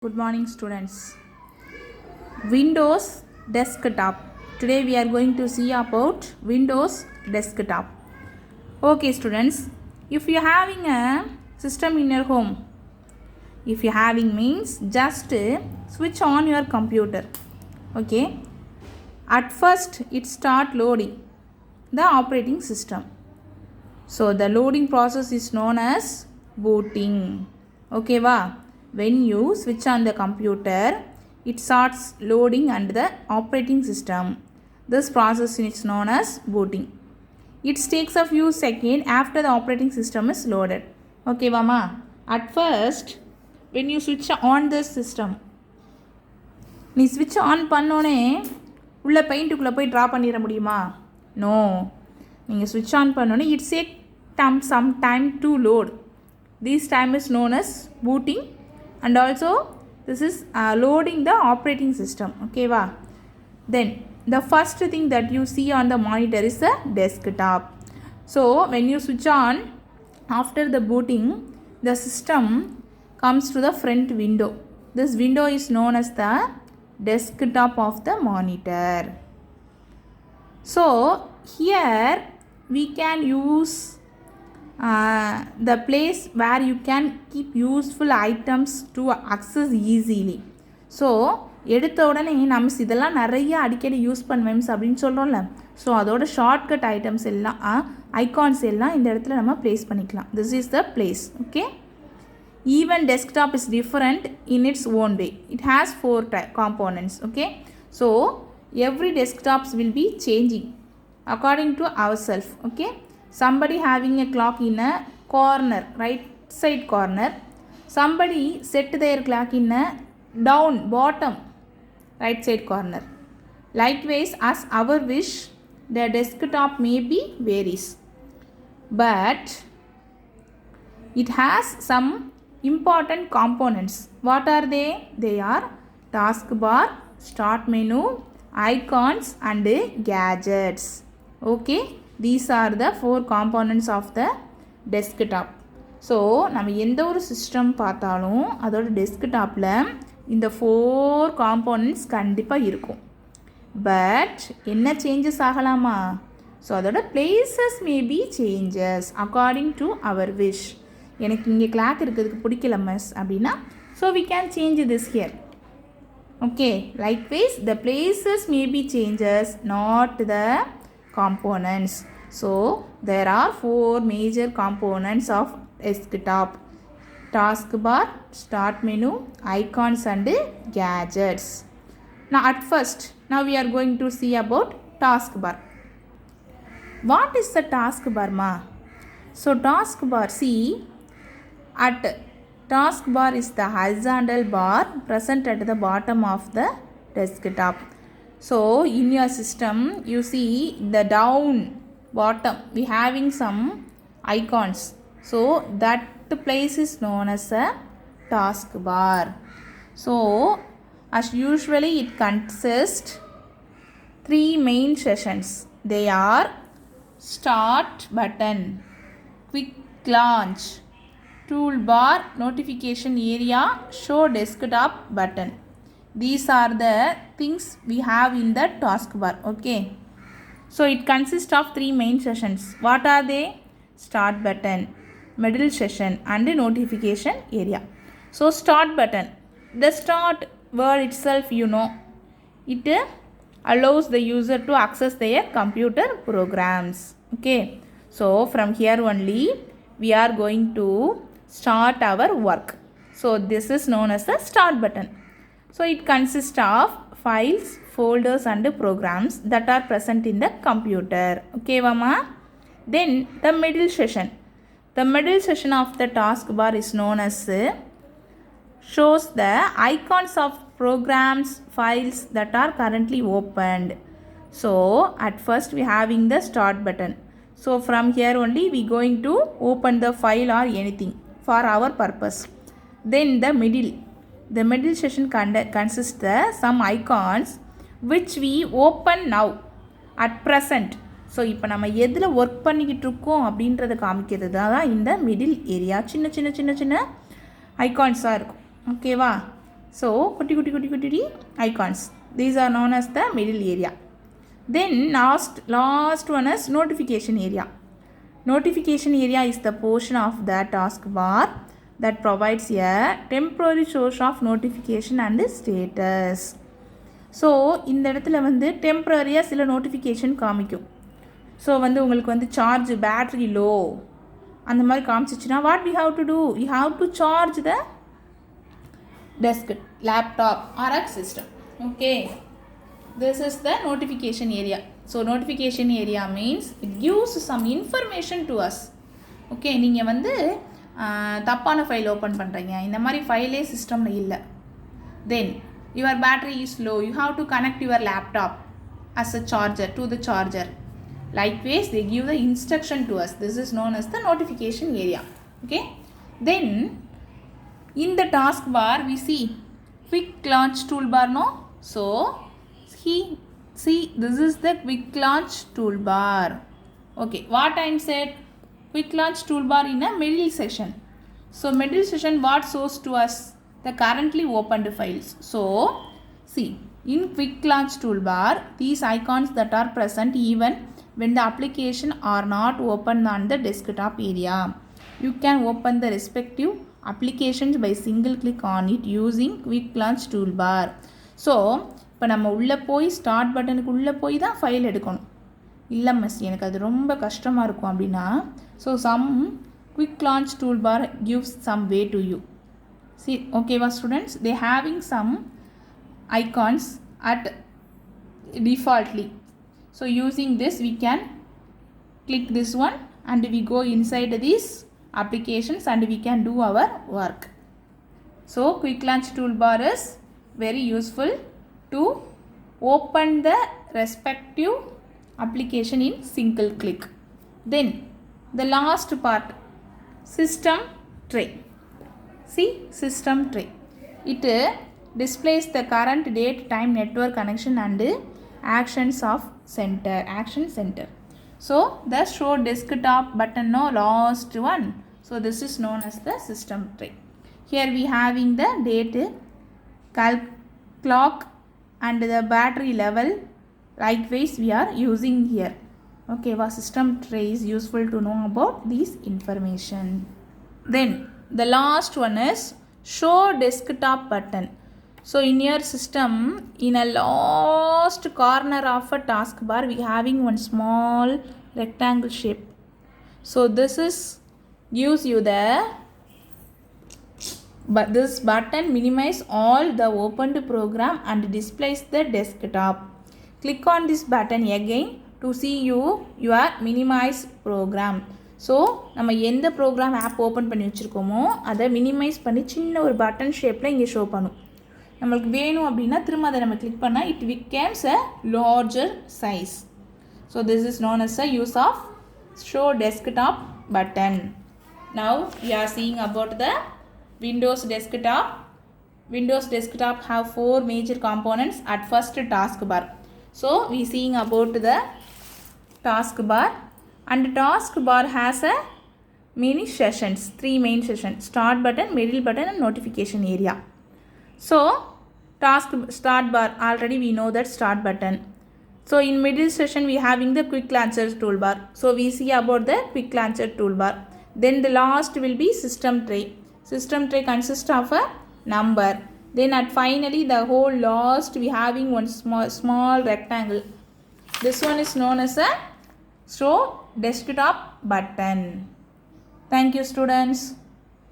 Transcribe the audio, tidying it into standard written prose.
Good morning students. Windows desktop. Today we are going to see about Windows desktop. Okay students, if you are having a system in your home, if you having means just switch on your computer. Okay. At first it start loading the operating system. So the loading process is known as booting. Okay va? When you switch on the computer, it starts loading under the operating system. This process is known as booting. It takes a few seconds after the operating system is loaded. Okay, Mama. At first, when you switch on the system, நீ switch on பண்ணோனே உள்ள பெயிண்ட்டுக்குள்ளே போய் draw பண்ணிட முடியுமா? No. நீங்கள் switch on பண்ணோனே it take some time to load. This time is known as booting. And also this is loading the operating system. Okay va? Then the first thing that you see on the monitor is the desktop. So when you switch on, after the booting, the system comes to the front window. This window is known as the desktop of the monitor. So here we can use the place where you can keep useful items to access easily. So எடுத்த உடனே நம்ம இதெல்லாம் நிறைய அடிக்கடி use பண்ணுவேன் அப்படின்னு சொல்கிறோம்ல, so அதோட ஷார்ட்கட் ஐட்டம்ஸ் எல்லாம் ஐகான்ஸ் எல்லாம் இந்த இடத்துல நம்ம ப்ளேஸ் பண்ணிக்கலாம். This is the place. Okay. Even desktop is different in its own way. It has 4 components. Okay. So every desktops will be changing according to ourselves. Okay. Somebody having a clock in a corner, right side corner. Somebody set their clock in a down, bottom, right side corner. Likewise, as our wish, the desktop may be varies. But it has some important components. What are they? They are taskbar, start menu, icons and gadgets. Okay. These are the 4 components of the desktop. So நம்ம எந்த ஒரு system பார்த்தாலும் அதோட டெஸ்க்டாப்பில் இந்த 4 components கண்டிப்பாக இருக்கும். But என்ன changes ஆகலாமா? ஸோ அதோட places maybe changes according to அவர் விஷ். எனக்கு இங்கே கிளாக் இருக்கிறதுக்கு பிடிக்கல மிஸ் அப்படின்னா, so we can change this here. Okay. Likewise the places maybe changes, not the components. So there are 4 major components of desktop: taskbar, start menu, icons and gadgets. Now at first, now we are going to see about taskbar. What is the taskbar ma? So taskbar, see, at taskbar is the horizontal bar present at the bottom of the desktop. So in your system you see the down bottom we having some icons. So that place is known as a taskbar. So as usually it consists 3 main sessions. They are start button, quick launch, toolbar, notification area, show desktop button. These are the things we have in the taskbar. Okay. So it consists of 3 main sessions. What are they? Start button, middle session and notification area. So start button. The start word itself, you know, it allows the user to access their computer programs. Okay. So from here only we are going to start our work. So this is known as the start button. So it consists of files, folders and programs that are present in the computer. Okay, Mama? Then the middle session. The middle session of the taskbar is known as shows the icons of programs, files that are currently opened. So at first we having the start button. So from here only we going to open the file or anything for our purpose. Then the middle. The middle session consists of some icons which we open now at present. So இப்போ நம்ம எதில் work பண்ணிக்கிட்டு இருக்கோம் அப்படின்றத காமிக்கிறது தான் இந்த middle area. சின்ன சின்ன சின்ன சின்ன ஐகான்ஸாக இருக்கும். ஓகேவா? So kutti icons, these are known as the middle area. Then last one is notification area. Notification area is the portion of the taskbar that provides a temporary source of notification and status. So இந்த இடத்துல வந்து டெம்ப்ரரியாக சில notification காமிக்கும். So வந்து உங்களுக்கு வந்து charge battery low அந்த மாதிரி காமிச்சிச்சுன்னா what we have to do, you have to charge the desk, laptop or a system. Okay, this is the notification area. So notification area means it gives some information to us. Okay, நீங்கள் வந்து தப்பான file open பண்ணுறீங்க, இந்த மாதிரி ஃபைலே சிஸ்டமில் இல்லை, தென் your battery is low, you have to connect your laptop as a charger to the charger. Likewise, they give the instruction to us. This is known as the notification area. Okay, then in the taskbar we see quick launch toolbar, no? So see this is the quick launch toolbar. Okay, what I said, quick launch toolbar in a middle section. So middle section what shows to us? The currently opened files. So see, in quick launch toolbar, these icons that are present even when the application are not opened on the desktop area. You can open the respective applications by single click on it using quick launch toolbar. So இப்போ நம்ம உள்ளே போய் start பட்டனுக்கு உள்ளே போய் தான் file எடுக்கணும். இல்லை miss எனக்கு அது ரொம்ப கஷ்டமாக இருக்கும் அப்படின்னா, so some quick launch toolbar gives some way to you. See, okay students, they having some icons at defaultly. So using this we can click this one and we go inside these applications and we can do our work. So quick launch toolbar is very useful to open the respective application in single click. Then the last part, system tray. See, system tray, it displays the current date, time, network connection and actions of action center. So the show desktop button, no, last one. So this is known as the system tray. Here we having the date, clock and the battery level. Likewise we are using here. Okay, our system tray is useful to know about this information. Then the last one is show desktop button. So in your system, in a last corner of a taskbar, we having one small rectangle shape. So this is gives you the, but this button minimize all the opened program and displays the desktop. Click on this button again to see your minimize program. So நம்ம எந்த program app open பண்ணி வச்சுருக்கோமோ அதை minimise பண்ணி சின்ன ஒரு button ஷேப்பில் இங்கே show பண்ணும். நம்மளுக்கு வேணும் அப்படின்னா திரும்ப அதை நம்ம கிளிக் பண்ணால் it becomes a larger size. So this is known as a use of show desktop button. Now we are seeing about the Windows desktop. Windows desktop have 4 major components. At first, taskbar. So we seeing about the taskbar. And taskbar has a many sessions, 3 main sessions: start button, middle button and notification area. So start bar, already we know that start button. So in middle session we having the quick launcher toolbar. So we see about the quick launcher toolbar. Then the last will be system tray. System tray consists of a number. Then at finally the whole last we having one small rectangle. This one is known as a show desktop button. Thank you students.